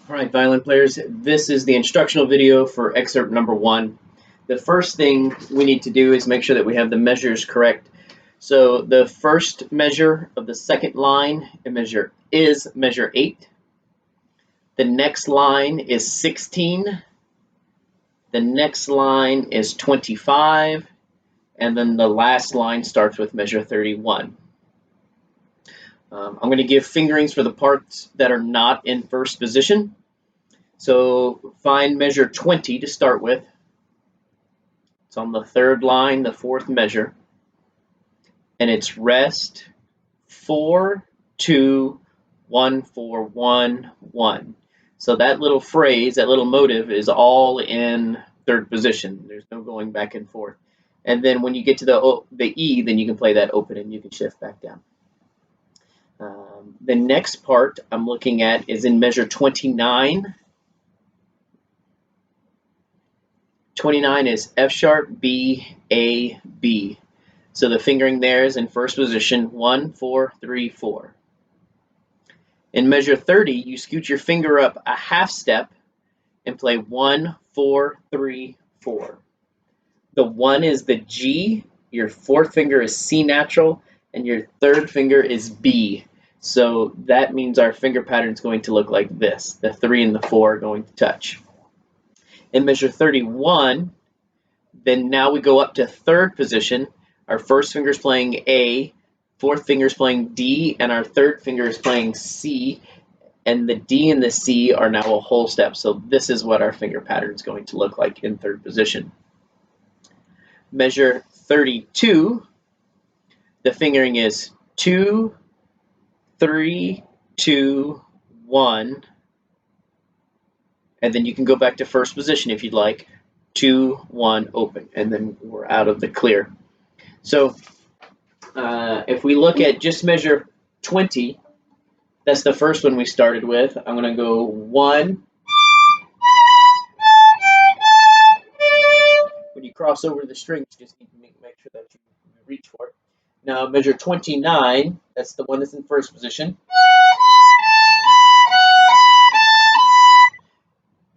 All right, violin players, this is the instructional video for excerpt number 1. The first thing we need to do is make sure that we have the measures correct. So the first measure of the second line is measure 8. The next line is 16. The next line is 25. And then the last line starts with measure 31. I'm going to give fingerings for the parts that are not in first position. So find measure 20 to start with. It's on the third line, the fourth measure. And it's rest 4, 2, 1, 4, 1, 1. So that little phrase, that little motive is all in third position. There's no going back and forth. And then when you get to the E, then you can play that open and you can shift back down. The next part I'm looking at is in measure 29. 29 is F sharp, B, A, B. So the fingering there is in first position, 1, 4, 3, 4. In measure 30, you scoot your finger up a half step and play 1, 4, 3, 4. The 1 is the G, your fourth finger is C natural, and your third finger is B. So that means our finger pattern is going to look like this. The 3 and the 4 are going to touch. In measure 31, then now we go up to third position. Our first finger is playing A, fourth finger is playing D, and our third finger is playing C. And the D and the C are now a whole step. So this is what our finger pattern is going to look like in third position. Measure 32, the fingering is 2, 3, 2, 1. And then you can go back to first position if you'd like. 2, 1, open, and then we're out of the clear. So if we look at just measure 20, that's the first one we started with. I'm going to go 1. When you cross over the strings, you just need to make sure that you reach for it. Now measure 29, that's the one that's in first position.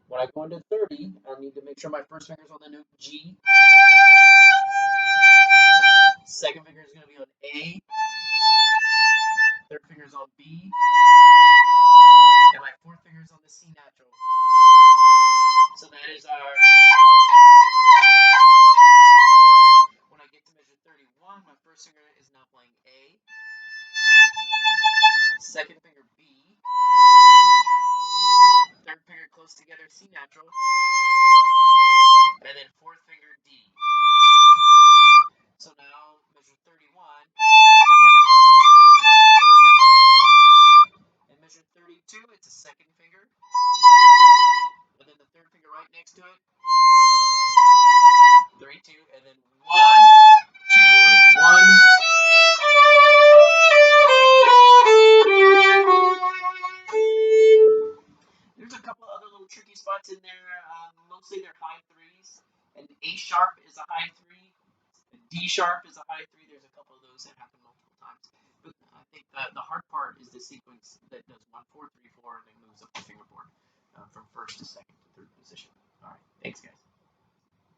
When I go into 30, I need to make sure my first finger is on the note G. Second finger is going to be on A. Third finger is on B. And my fourth finger is on the C natural. So that is our... When I get to measure 31, my first finger is now playing A. Second finger B. Third finger close together C natural. And then fourth finger D. So now measure 31. And measure 32, it's a second finger. And then the third finger right next to it. 3, 2, and then 1, 2, 1. There's a couple other little tricky spots in there. Mostly they're high 3s. And A sharp is a high 3. And D sharp is a high 3. There's a couple of those that happen multiple times. But I think the hard part is the sequence that does 1, 4, 3, 4, and then moves up the fingerboard from first to second to third position. All right, thanks guys.